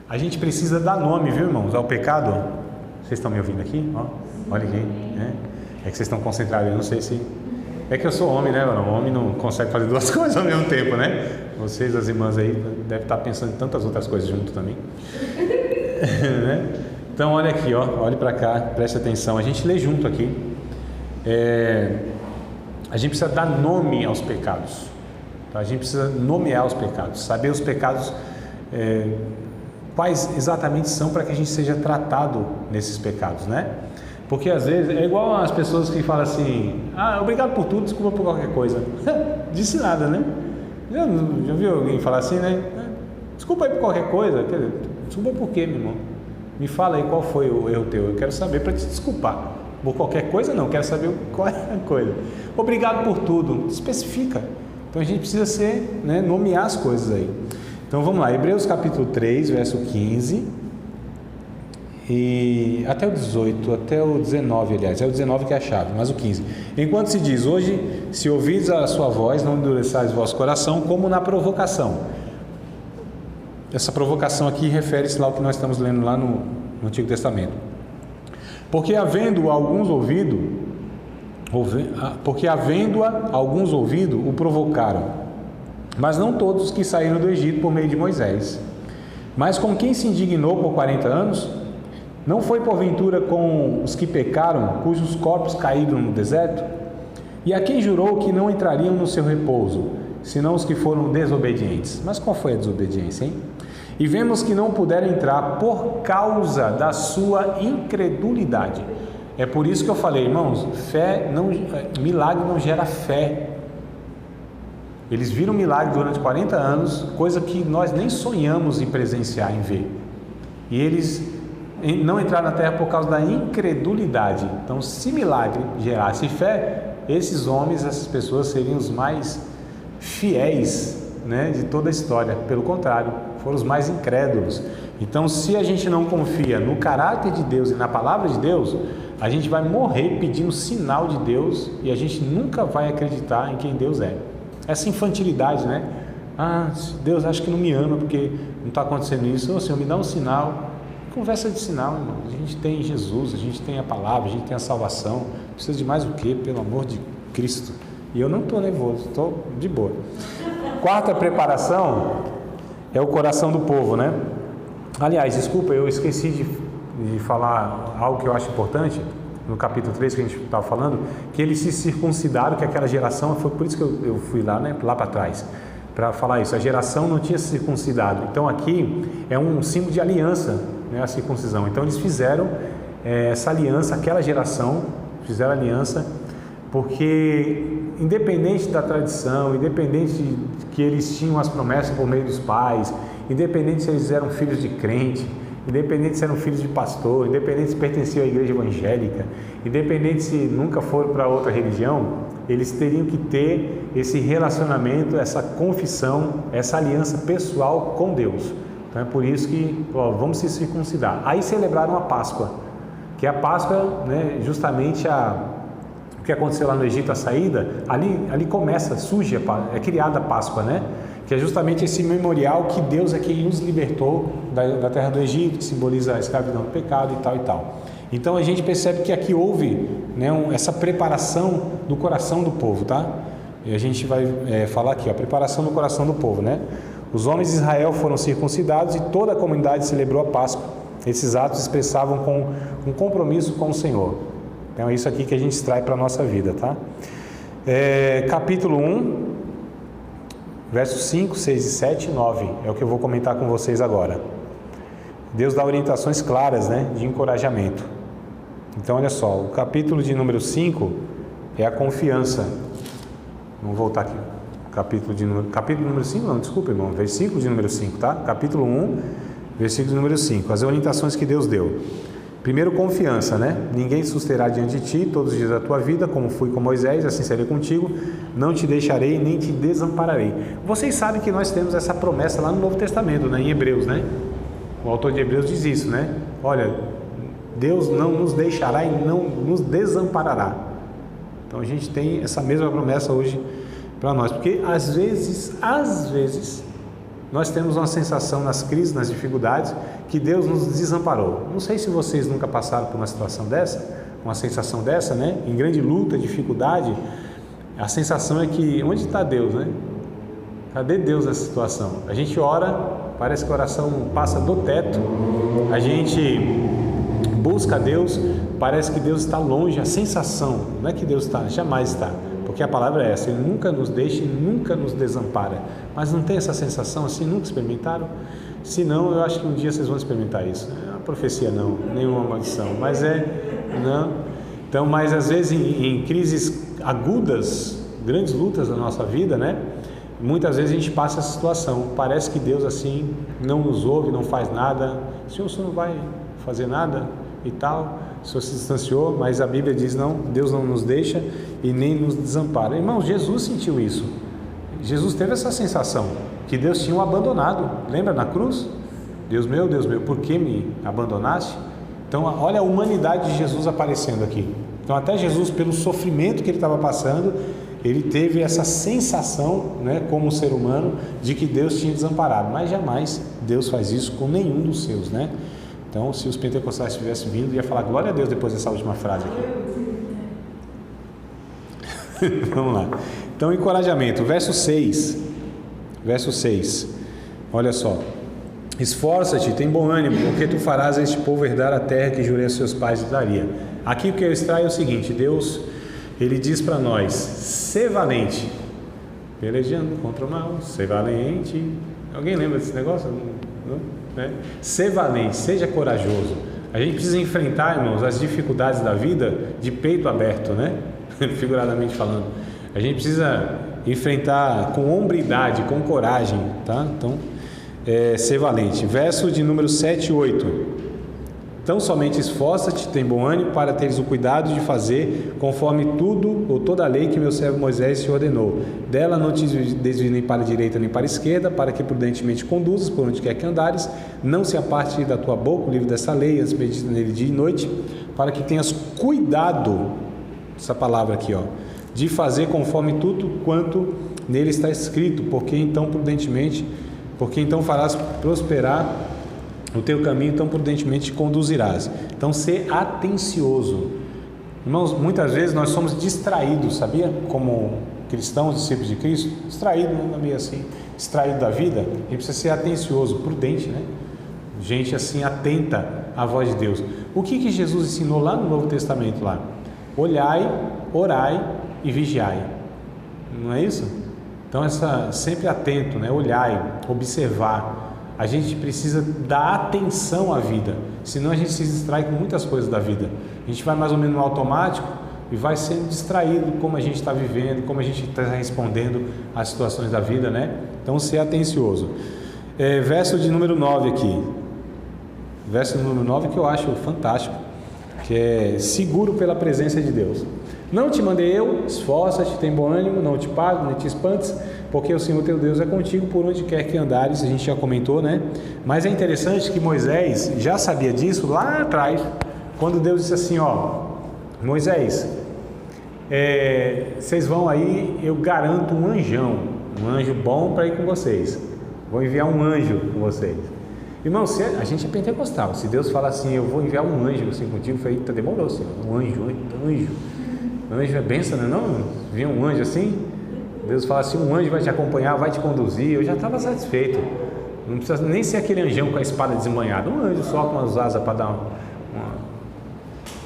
A gente precisa dar nome, viu, irmãos, ao pecado. Vocês estão me ouvindo aqui? Ó, olha aqui, né? É que vocês estão concentrados, eu não sei se... É que eu sou homem, né, mano? O homem não consegue fazer duas coisas ao mesmo tempo, né? Vocês, as irmãs aí, devem estar pensando em tantas outras coisas junto também. Né? Então, olha aqui, ó, olhe para cá, preste atenção. A gente lê junto aqui. A gente precisa dar nome aos pecados. Tá? A gente precisa nomear os pecados, saber os pecados, quais exatamente são, para que a gente seja tratado nesses pecados, né? Porque às vezes é igual as pessoas que falam assim: ah, obrigado por tudo, desculpa por qualquer coisa. Disse nada, né? Já viu alguém falar assim, né? Desculpa aí por qualquer coisa. Quer dizer, desculpa por quê, meu irmão? Me fala aí qual foi o erro teu. Eu quero saber para te desculpar. Por qualquer coisa não, quero saber qual é a coisa. Obrigado por tudo, especifica. Então a gente precisa ser, né, nomear as coisas aí. Então vamos lá, Hebreus capítulo 3, verso 15 e até o 18, até o 19, aliás, é o 19 que é a chave, mas o 15. Enquanto se diz: hoje, se ouvides a sua voz, não endureçais o vosso coração, como na provocação. Essa provocação aqui refere-se lá ao que nós estamos lendo lá no Antigo Testamento. Porque havendo alguns ouvido, o provocaram, mas não todos que saíram do Egito por meio de Moisés. Mas com quem se indignou por 40 anos? Não foi porventura com os que pecaram, cujos corpos caíram no deserto? E a quem jurou que não entrariam no seu repouso, senão os que foram desobedientes? Mas qual foi a desobediência, hein? E vemos que não puderam entrar por causa da sua incredulidade. É por isso que eu falei, irmãos, milagre não gera fé. Eles viram milagre durante 40 anos, coisa que nós nem sonhamos em presenciar, em ver. E eles não entraram na terra por causa da incredulidade. Então, se milagre gerasse fé, esses homens, essas pessoas seriam os mais fiéis, né, de toda a história. Pelo contrário, foram os mais incrédulos. Então, se a gente não confia no caráter de Deus e na palavra de Deus, a gente vai morrer pedindo sinal de Deus e a gente nunca vai acreditar em quem Deus é. Essa infantilidade, né? Ah, Deus acha que não me ama porque não está acontecendo isso. Ô Senhor, me dá um sinal. Conversa de sinal, irmão. A gente tem Jesus, a gente tem a palavra, a gente tem a salvação. Precisa de mais o quê? Pelo amor de Cristo. E eu não estou nervoso, estou de boa. Quarta preparação é o coração do povo, né? Aliás, desculpa, eu esqueci de falar algo que eu acho importante. No capítulo 3 que a gente estava falando, que eles se circuncidaram, que aquela geração, foi por isso que eu fui lá, né, lá para trás, para falar isso. A geração não tinha se circuncidado. Então aqui é um símbolo de aliança, né, a circuncisão. Então eles fizeram essa aliança, aquela geração fizeram aliança, porque independente da tradição, independente de que eles tinham as promessas por meio dos pais, independente se eles eram filhos de crente, independente se eram filhos de pastor, independente se pertenciam à igreja evangélica, independente se nunca foram para outra religião, eles teriam que ter esse relacionamento, essa confissão, essa aliança pessoal com Deus. Então é por isso que vamos se circuncidar. Aí celebraram a Páscoa, que a Páscoa, né, justamente o que aconteceu lá no Egito, a saída, ali começa, surge, é criada a Páscoa, né? Que é justamente esse memorial que Deus é quem nos libertou da terra do Egito, que simboliza a escravidão do pecado e tal e tal. Então a gente percebe que aqui houve, né, essa preparação do coração do povo, tá? E a gente vai falar aqui, a preparação do coração do povo, né? Os homens de Israel foram circuncidados e toda a comunidade celebrou a Páscoa. Esses atos expressavam com um compromisso com o Senhor. Então é isso aqui que a gente extrai para a nossa vida, tá? Capítulo 1, versos 5, 6 e 7 e 9 é o que eu vou comentar com vocês agora. Deus dá orientações claras, né, de encorajamento. Então olha só, o capítulo de número 5 é a confiança. Vamos voltar aqui. Capítulo número 5, não, desculpa, irmão, versículo de número 5, tá? Capítulo 1, versículo de número 5, as orientações que Deus deu. Primeiro, confiança, né? Ninguém susterá diante de ti todos os dias da tua vida, como fui com Moisés, assim serei contigo, não te deixarei nem te desampararei. Vocês sabem que nós temos essa promessa lá no Novo Testamento, né? Em Hebreus, né? O autor de Hebreus diz isso, né? Olha, Deus não nos deixará e não nos desamparará. Então a gente tem essa mesma promessa hoje para nós, porque às vezes nós temos uma sensação nas crises, nas dificuldades, que Deus nos desamparou. Não sei se vocês nunca passaram por uma situação dessa, uma sensação dessa, né? Em grande luta, dificuldade, a sensação é que, onde está Deus, né? Cadê Deus nessa situação? A gente ora, parece que a oração passa do teto, a gente busca Deus, parece que Deus está longe, a sensação, não é que Deus está, jamais está, porque a palavra é essa, Ele nunca nos deixa e nunca nos desampara, mas não tem essa sensação assim, nunca experimentaram? Se não, eu acho que um dia vocês vão experimentar isso. É uma profecia não, nenhuma maldição, mas não. Então, mas às vezes em crises agudas, grandes lutas da nossa vida, né? Muitas vezes a gente passa essa situação, parece que Deus assim não nos ouve, não faz nada. Senhor, você não vai fazer nada e tal, o Senhor se distanciou, mas a Bíblia diz não, Deus não nos deixa e nem nos desampara. Irmãos, Jesus sentiu isso, Jesus teve essa sensação, que Deus tinha o abandonado, lembra na cruz? Deus meu, por que me abandonaste? Então olha a humanidade de Jesus aparecendo aqui. Então até Jesus, pelo sofrimento que ele estava passando, ele teve essa sensação, né, como ser humano, de que Deus tinha desamparado, mas jamais Deus faz isso com nenhum dos seus, né? Então, se os pentecostais tivessem vindo, ia falar glória a Deus depois dessa última frase aqui. Vamos lá. Então, encorajamento, verso 6, olha só: esforça-te, tem bom ânimo, porque tu farás a este povo herdar a terra que jurei a seus pais e daria. Aqui o que eu extraio é o seguinte: Deus, Ele diz para nós, ser valente, pelejando contra o mal, ser valente. Alguém lembra desse negócio? Não? Né? Ser valente, seja corajoso. A gente precisa enfrentar, irmãos, as dificuldades da vida de peito aberto, né? Figuradamente falando. A gente precisa enfrentar com hombridade, com coragem, tá? Então, ser valente. Verso de número 7 e 8. Então somente esforça-te, tem bom ânimo, para teres o cuidado de fazer conforme tudo ou toda a lei que meu servo Moisés te ordenou. Dela não te desvie nem para a direita nem para a esquerda, para que prudentemente conduzas por onde quer que andares. Não se aparte da tua boca o livro dessa lei, antes medita nele dia e noite, para que tenhas cuidado, essa palavra aqui, ó, de fazer conforme tudo quanto nele está escrito, porque então farás prosperar o teu caminho, tão prudentemente te conduzirás. Então, ser atencioso. Irmãos, muitas vezes nós somos distraídos, sabia? Como cristãos, discípulos de Cristo, distraídos, meio assim, distraído da vida. A gente precisa ser atencioso, prudente, né? Gente assim, atenta à voz de Deus. O que Jesus ensinou lá no Novo Testamento lá? Olhai, orai e vigiai. Não é isso? Então, sempre atento, né? Olhai, observar. A gente precisa dar atenção à vida, senão a gente se distrai com muitas coisas da vida. A gente vai mais ou menos no automático e vai sendo distraído como a gente está vivendo, como a gente está respondendo às situações da vida, né? Então, ser atencioso. Verso de número 9 aqui. Verso número 9 que eu acho fantástico, que é seguro pela presença de Deus. Não te mandei eu, esforça-te, tem bom ânimo, não te pago, nem te espantes, porque o Senhor teu Deus é contigo por onde quer que andares. A gente já comentou, né? Mas é interessante que Moisés já sabia disso lá atrás, quando Deus disse assim, ó, Moisés, vocês vão aí, eu garanto um anjo bom para ir com vocês, vou enviar um anjo com vocês. Irmão, a gente é pentecostal, se Deus fala assim, eu vou enviar um anjo assim contigo, eu falei, eita, demorou, Senhor, um anjo é bênção, não? Vinha um anjo assim, Deus fala assim, um anjo vai te acompanhar, vai te conduzir. Eu já estava satisfeito, não precisa nem ser aquele anjão com a espada desembanhada, um anjo só com as asas para dar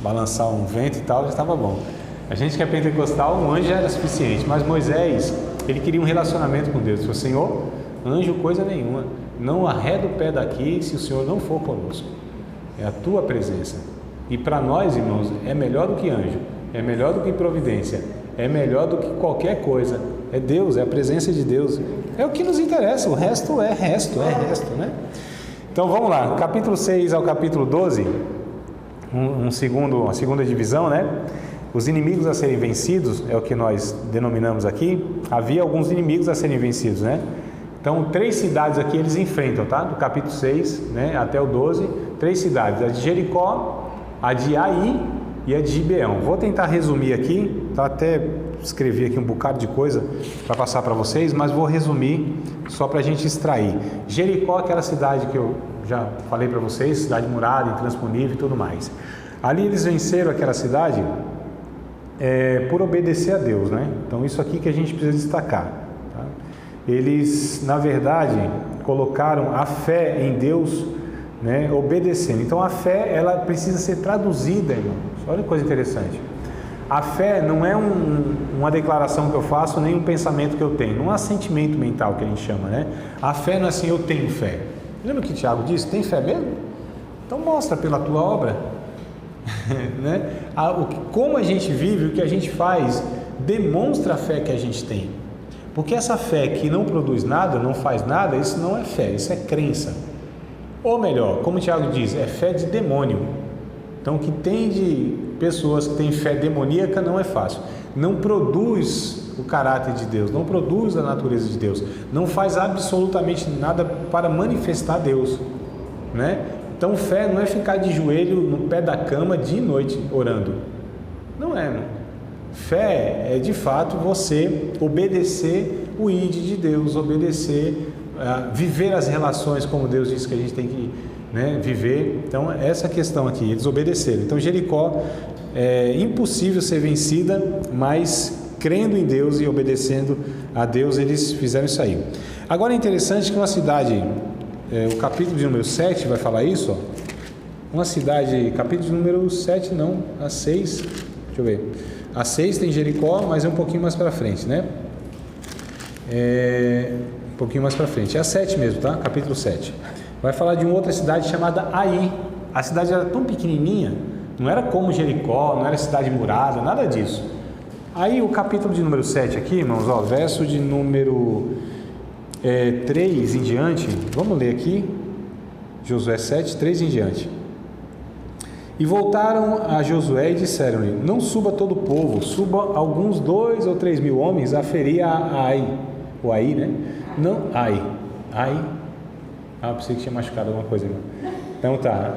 balançar um vento e tal, já estava bom. A gente que é pentecostal, um anjo já era suficiente, mas Moisés, ele queria um relacionamento com Deus. Ele falou, Senhor, anjo coisa nenhuma, não arreda o pé daqui se o Senhor não for conosco, é a tua presença. E para nós, irmãos, é melhor do que anjo, é melhor do que providência, é melhor do que qualquer coisa. É Deus, é a presença de Deus, é o que nos interessa, o resto é resto, né? Então vamos lá, capítulo 6 ao capítulo 12, uma segunda divisão, né? Os inimigos a serem vencidos, é o que nós denominamos aqui. Havia alguns inimigos a serem vencidos, né? Então 3 cidades aqui eles enfrentam, tá? Do capítulo 6, né, até o 12, 3 cidades, a de Jericó, a de Ai e a de Gibeão. Vou tentar resumir aqui, tá? Até escrevi aqui um bocado de coisa para passar para vocês, mas vou resumir só para a gente extrair. Jericó, aquela cidade que eu já falei para vocês, cidade murada, intransponível e tudo mais. Ali eles venceram aquela cidade por obedecer a Deus, né? Então isso aqui que a gente precisa destacar. Tá? Eles, na verdade, colocaram a fé em Deus, né, obedecendo. Então a fé, ela precisa ser traduzida, irmãos. Olha que coisa interessante. A fé não é uma declaração que eu faço, nem um pensamento que eu tenho. Não há sentimento mental que a gente chama, né? A fé não é assim, eu tenho fé. Lembra o que Tiago disse? Tem fé mesmo? Então mostra pela tua obra. Né? Como a gente vive, o que a gente faz, demonstra a fé que a gente tem. Porque essa fé que não produz nada, não faz nada, isso não é fé, isso é crença. Ou melhor, como o Tiago diz, é fé de demônio. Então o que tem de pessoas que têm fé demoníaca não é fácil. Não produz o caráter de Deus, não produz a natureza de Deus, não faz absolutamente nada para manifestar Deus, né? Então fé não é ficar de joelho no pé da cama dia e noite orando. Não é, não. Fé é de fato você obedecer o ID de Deus, obedecer, viver as relações como Deus disse que a gente tem que, né, viver. Então essa questão aqui, eles obedeceram. Então Jericó é impossível ser vencida, mas crendo em Deus e obedecendo a Deus, eles fizeram isso aí. Agora é interessante que uma cidade, o capítulo de número 7 vai falar isso, ó. Uma cidade, capítulo de número 7 não, a 6, deixa eu ver, a 6 tem Jericó, mas é um pouquinho mais para frente, né? Um pouquinho mais para frente, é a 7 mesmo, tá? Capítulo 7. Vai falar de uma outra cidade chamada Ai. A cidade era tão pequenininha, não era como Jericó, não era cidade murada, nada disso. Aí o capítulo de número 7 aqui, irmãos, ó, verso de número 3 em diante, vamos ler aqui, Josué 7, 3 em diante. E voltaram a Josué e disseram-lhe: não suba todo o povo, suba alguns 2 ou 3 mil homens a ferir a Ai. O Ai, né? Não, Ai. Pensei que tinha machucado alguma coisa, irmão. Então tá.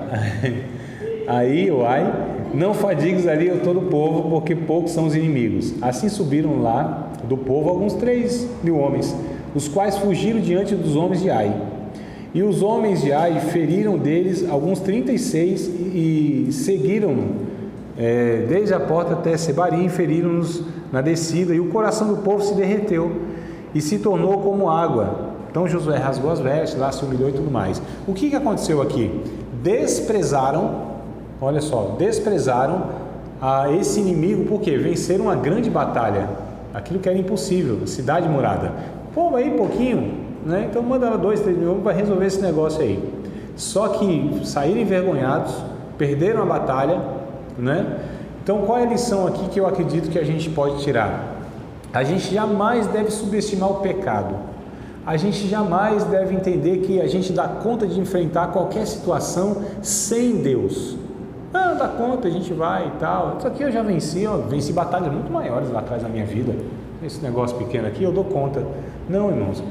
Aí, o Ai, não fadigues ali todo o povo, porque poucos são os inimigos. Assim subiram lá do povo alguns 3 mil homens, os quais fugiram diante dos homens de Ai. E os homens de Ai feriram deles alguns 36 e seguiram desde a porta até Sebarim, feriram-nos na descida, e o coração do povo se derreteu e se tornou como água. Então Josué rasgou as vestes, lá se humilhou e tudo mais. O que aconteceu aqui? Desprezaram, olha só, desprezaram a esse inimigo, porque venceram uma grande batalha, aquilo que era impossível, a cidade murada. Pô, aí pouquinho, né? Então manda 2, 3 mil homens para resolver esse negócio aí. Só que saíram envergonhados, perderam a batalha, né? Então qual é a lição aqui que eu acredito que a gente pode tirar? A gente jamais deve subestimar o pecado. A gente jamais deve entender que a gente dá conta de enfrentar qualquer situação sem Deus. Não dá conta, a gente vai e tal. Isso aqui eu já venci, venci batalhas muito maiores lá atrás na minha vida. Esse negócio pequeno aqui eu dou conta. Não, irmãos.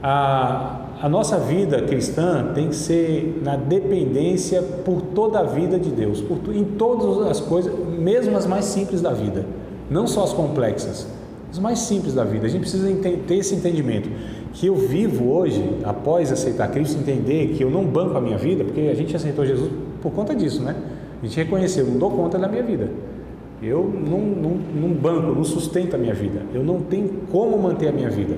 A nossa vida cristã tem que ser na dependência por toda a vida de Deus, em todas as coisas, mesmo as mais simples da vida, não só as complexas, as mais simples da vida. A gente precisa ter esse entendimento, que eu vivo hoje, após aceitar Cristo, entender que eu não banco a minha vida, porque a gente aceitou Jesus por conta disso, né? A gente reconheceu, eu não dou conta da minha vida, eu não banco, não sustento a minha vida, eu não tenho como manter a minha vida.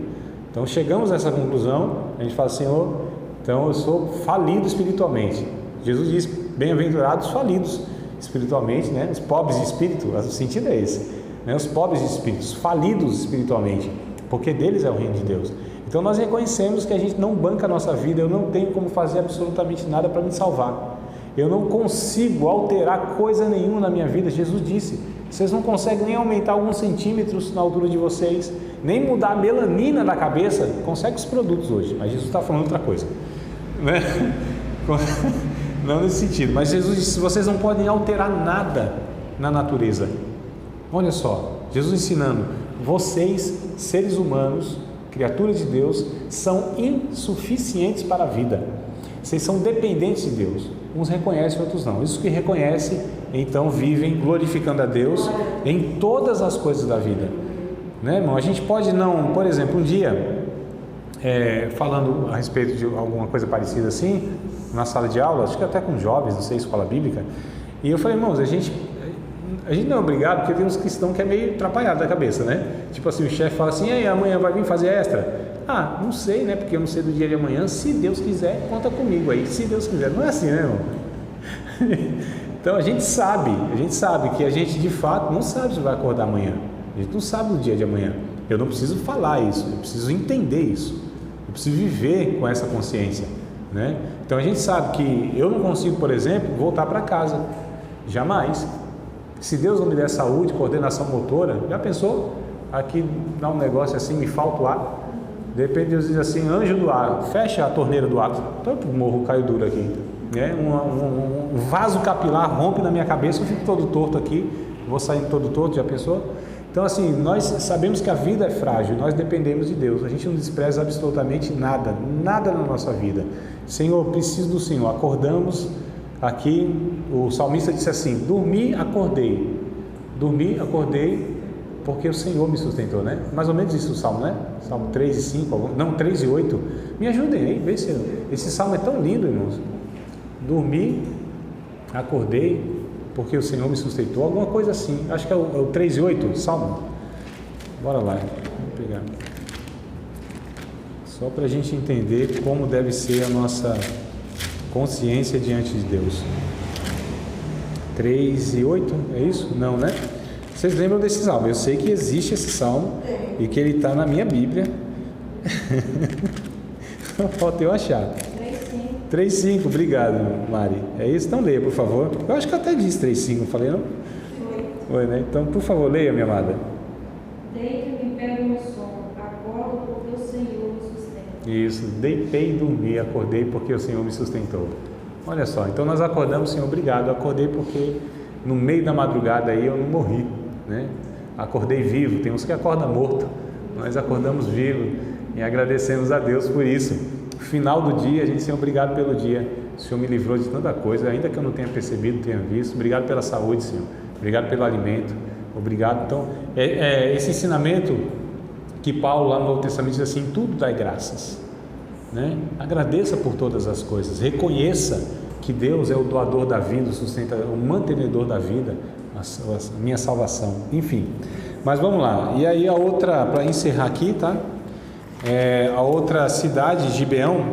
Então chegamos a essa conclusão, a gente fala: Senhor, então eu sou falido espiritualmente. Jesus diz: bem-aventurados falidos espiritualmente, né? Os pobres de espírito, o sentido é esse, né? Os pobres de espírito, falidos espiritualmente, porque deles é o reino de Deus. Então nós reconhecemos que a gente não banca a nossa vida, eu não tenho como fazer absolutamente nada para me salvar, eu não consigo alterar coisa nenhuma na minha vida. Jesus disse: vocês não conseguem nem aumentar alguns centímetros na altura de vocês, nem mudar a melanina da cabeça. Consegue os produtos hoje, mas Jesus está falando outra coisa, né? Não nesse sentido, mas Jesus disse: vocês não podem alterar nada na natureza. Olha só, Jesus ensinando: vocês, seres humanos, criaturas de Deus, são insuficientes para a vida. Vocês são dependentes de Deus. Uns reconhecem, outros não. Os que reconhecem, então vivem glorificando a Deus em todas as coisas da vida. né, irmão? A gente pode não, por exemplo, um dia, falando a respeito de alguma coisa parecida assim, na sala de aula, acho que até com jovens, não sei, escola bíblica, e eu falei, irmãos, a gente não é obrigado, porque tem uns cristãos que é meio atrapalhado da cabeça, né? Tipo assim, o chefe fala assim, e aí, amanhã vai vir fazer extra? Ah, não sei, né? Porque eu não sei do dia de amanhã. Se Deus quiser, conta comigo aí. Se Deus quiser. Não é assim, né, irmão? Então a gente sabe que a gente de fato não sabe se vai acordar amanhã. A gente não sabe do dia de amanhã. Eu não preciso falar isso, eu preciso entender isso. Eu preciso viver com essa consciência, né? Então a gente sabe que eu não consigo, por exemplo, voltar para casa. Jamais. Se Deus não me der saúde, coordenação motora, já pensou? Aqui dá um negócio assim, me falta o ar. De repente Deus diz assim, anjo do ar, fecha a torneira do ar. Então o morro caiu duro aqui, né? Um vaso capilar rompe na minha cabeça, eu fico todo torto aqui, vou saindo todo torto, já pensou? Então assim, nós sabemos que a vida é frágil, nós dependemos de Deus, a gente não despreza absolutamente nada, nada na nossa vida. Senhor, preciso do Senhor. Acordamos aqui, o salmista disse assim, dormi, acordei, porque o Senhor me sustentou, né? Mais ou menos isso o Salmo, né? Salmo 3 e 5, não, 3 e 8. Me ajudem aí, vê se esse Salmo é tão lindo, irmãos. Dormi, acordei, porque o Senhor me sustentou, alguma coisa assim. Acho que é o 3 e 8, Salmo. Bora lá, vamos pegar. Só para a gente entender como deve ser a nossa consciência diante de Deus. 3 e 8, é isso? Não, né? Vocês lembram desse salmo? Eu sei que existe esse salmo e que ele está na minha Bíblia. Falta eu achar. 3,5, obrigado, Mari. É isso? Então leia, por favor. Eu acho que eu até disse 3,5, não falei não? Foi, né? Então, por favor, leia, minha amada. Deito-me e pego no sono, acordo porque o Senhor me sustenta. Isso, deitei e dormi, acordei porque o Senhor me sustentou. Olha só, então nós acordamos, Senhor, obrigado. Eu acordei porque no meio da madrugada aí eu não morri, né? Acordei vivo, tem uns que acordam morto, nós acordamos vivos e agradecemos a Deus por isso. No final do dia, a gente, Senhor, obrigado pelo dia, o Senhor me livrou de tanta coisa, ainda que eu não tenha percebido, tenha visto. Obrigado pela saúde, Senhor, obrigado pelo alimento, obrigado. Então, esse ensinamento que Paulo lá no Novo Testamento diz assim, tudo dai graças, né? Agradeça por todas as coisas, reconheça que Deus é o doador da vida, o mantenedor da vida, a minha salvação, enfim. Mas vamos lá, e aí a outra, para encerrar aqui, tá? A outra cidade, Gibeão,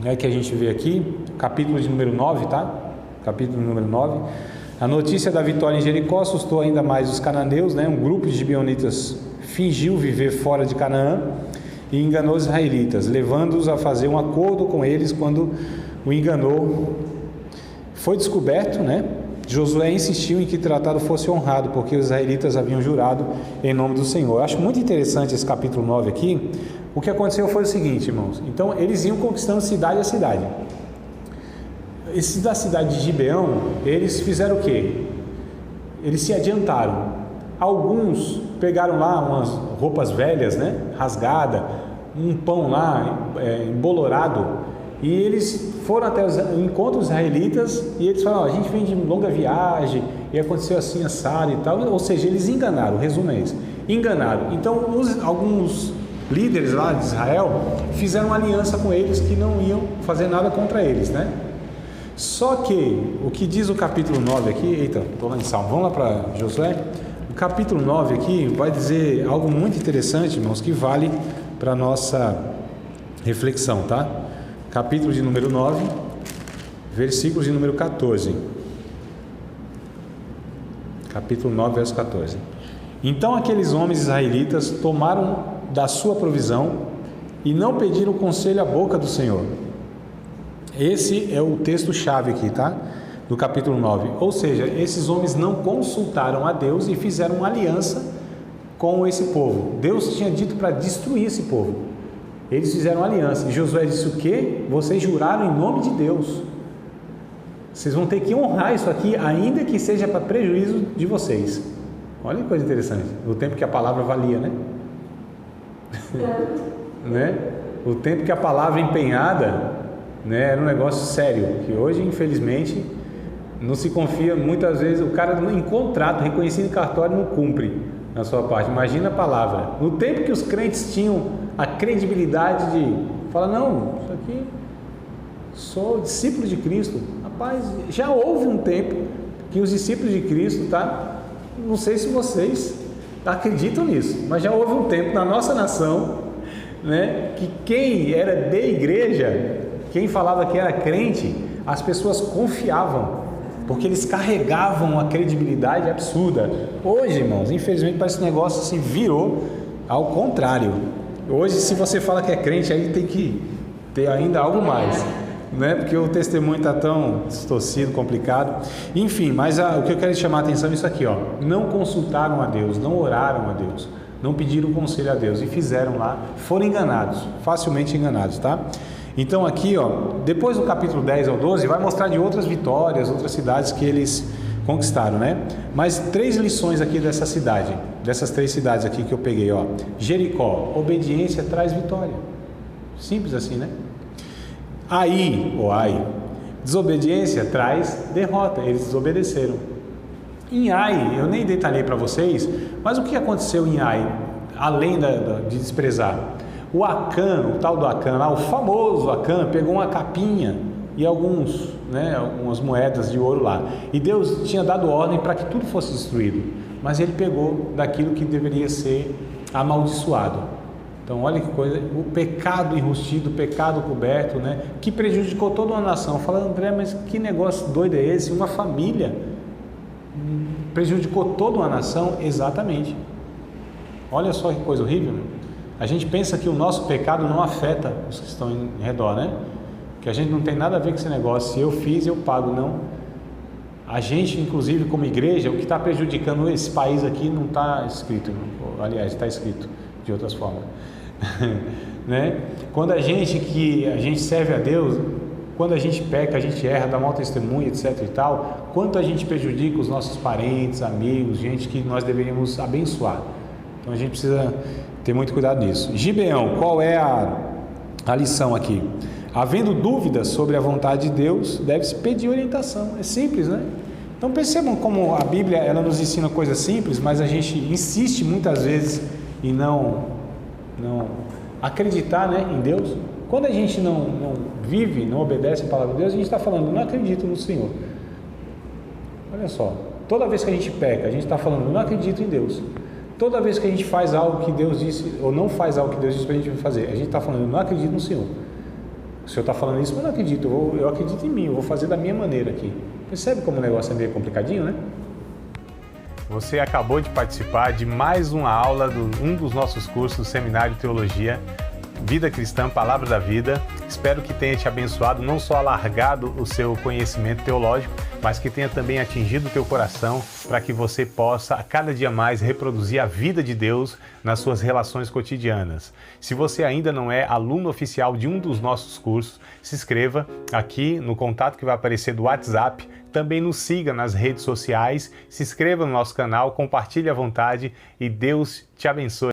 né, que a gente vê aqui, capítulo de número 9, tá? Capítulo número 9. A notícia da vitória em Jericó assustou ainda mais os cananeus, né? Um grupo de gibeonitas fingiu viver fora de Canaã e enganou os israelitas, levando-os a fazer um acordo com eles. Quando o enganou foi descoberto, né? Josué insistiu em que o tratado fosse honrado, porque os israelitas haviam jurado em nome do Senhor. Eu acho muito interessante esse capítulo 9 aqui. O que aconteceu foi o seguinte, irmãos. Então, eles iam conquistando cidade a cidade. Esses da cidade de Gibeão, eles fizeram o quê? Eles se adiantaram. Alguns pegaram lá umas roupas velhas, né? Rasgada, um pão lá, embolorado, e eles foram até o encontro dos israelitas e eles falaram, a gente vem de longa viagem e aconteceu assim, assado e tal. Ou seja, eles enganaram, o resumo é esse, enganaram. Então alguns líderes lá de Israel fizeram uma aliança com eles que não iam fazer nada contra eles, né? Só que o que diz o capítulo 9 aqui, eita, estou lá em Salmo, vamos lá para Josué. O capítulo 9 aqui vai dizer algo muito interessante, irmãos, que vale para a nossa reflexão, tá? Capítulo de número 9, versículos de número 14. Capítulo 9, verso 14. Então aqueles homens israelitas tomaram da sua provisão e não pediram conselho à boca do Senhor. Esse é o texto-chave aqui, tá? Do capítulo 9. Ou seja, esses homens não consultaram a Deus e fizeram uma aliança com esse povo. Deus tinha dito para destruir esse povo. Eles fizeram uma aliança. E Josué disse o quê? Vocês juraram em nome de Deus. Vocês vão ter que honrar isso aqui, ainda que seja para prejuízo de vocês. Olha que coisa interessante. O tempo que a palavra valia, né? Né? O tempo que a palavra empenhada, né, era um negócio sério. Que hoje, infelizmente, não se confia muitas vezes. O cara em contrato, reconhecido em cartório, não cumpre. na sua parte. Imagina a palavra. No tempo que os crentes tinham a credibilidade de falar, não, isso aqui, sou discípulo de Cristo. Rapaz, já houve um tempo que os discípulos de Cristo, tá? Não sei se vocês acreditam nisso, mas já houve um tempo na nossa nação, né, que quem era de igreja, quem falava que era crente, as pessoas confiavam, porque eles carregavam uma credibilidade absurda. Hoje, irmãos, infelizmente parece que esse negócio assim virou ao contrário. Hoje, se você fala que é crente, aí tem que ter ainda algo mais, né? Porque o testemunho está tão distorcido, complicado. Enfim, mas o que eu quero chamar a atenção é isso aqui, ó. Não consultaram a Deus, não oraram a Deus, não pediram conselho a Deus e fizeram lá, foram enganados, facilmente enganados, tá? Então aqui, ó, depois do capítulo 10 ao 12, vai mostrar de outras vitórias, outras cidades que eles conquistaram, né? Mas 3 lições aqui dessa cidade, dessas 3 cidades aqui que eu peguei, ó. Jericó, obediência traz vitória. Simples assim, né? Ai, desobediência traz derrota, eles desobedeceram. Em Ai, eu nem detalhei para vocês, mas o que aconteceu em Ai, além de desprezar? O Acã, o tal do Acã lá, o famoso Acã, pegou uma capinha e algumas moedas de ouro lá. E Deus tinha dado ordem para que tudo fosse destruído, mas ele pegou daquilo que deveria ser amaldiçoado. Então olha que coisa, o pecado enrustido, o pecado coberto, né, que prejudicou toda uma nação. Fala, André, mas que negócio doido é esse? Uma família prejudicou toda uma nação? Exatamente. Olha só que coisa horrível, né? A gente pensa que o nosso pecado não afeta os que estão em redor, né? Que a gente não tem nada a ver com esse negócio. Se eu fiz, eu pago. Não. A gente, inclusive, como igreja, o que está prejudicando esse país aqui não está escrito. Aliás, está escrito de outras formas. Né? Quando a gente serve a Deus, quando a gente peca, a gente erra, dá mau testemunho, etc e tal, quanto a gente prejudica os nossos parentes, amigos, gente que nós deveríamos abençoar. Então a gente precisa ter muito cuidado nisso. Gibeão, qual é a lição aqui? Havendo dúvidas sobre a vontade de Deus, deve-se pedir orientação. É simples, né? Então percebam como a Bíblia ela nos ensina coisas simples, mas a gente insiste muitas vezes em não acreditar, né, em Deus. Quando a gente não vive, não obedece a palavra de Deus, a gente está falando, não acredito no Senhor. Olha só, toda vez que a gente peca, a gente está falando, não acredito em Deus. Toda vez que a gente faz algo que Deus disse, ou não faz algo que Deus disse para a gente fazer, a gente está falando, não acredito no Senhor. O Senhor está falando isso, mas não acredito, eu acredito em mim, eu vou fazer da minha maneira aqui. Percebe como o negócio é meio complicadinho, né? Você acabou de participar de mais uma aula de um dos nossos cursos do Seminário de Teologia, Vida Cristã, Palavra da Vida. Espero que tenha te abençoado, não só alargado o seu conhecimento teológico, mas que tenha também atingido o teu coração para que você possa a cada dia mais reproduzir a vida de Deus nas suas relações cotidianas. Se você ainda não é aluno oficial de um dos nossos cursos, se inscreva aqui no contato que vai aparecer do WhatsApp. Também nos siga nas redes sociais, se inscreva no nosso canal, compartilhe à vontade e Deus te abençoe.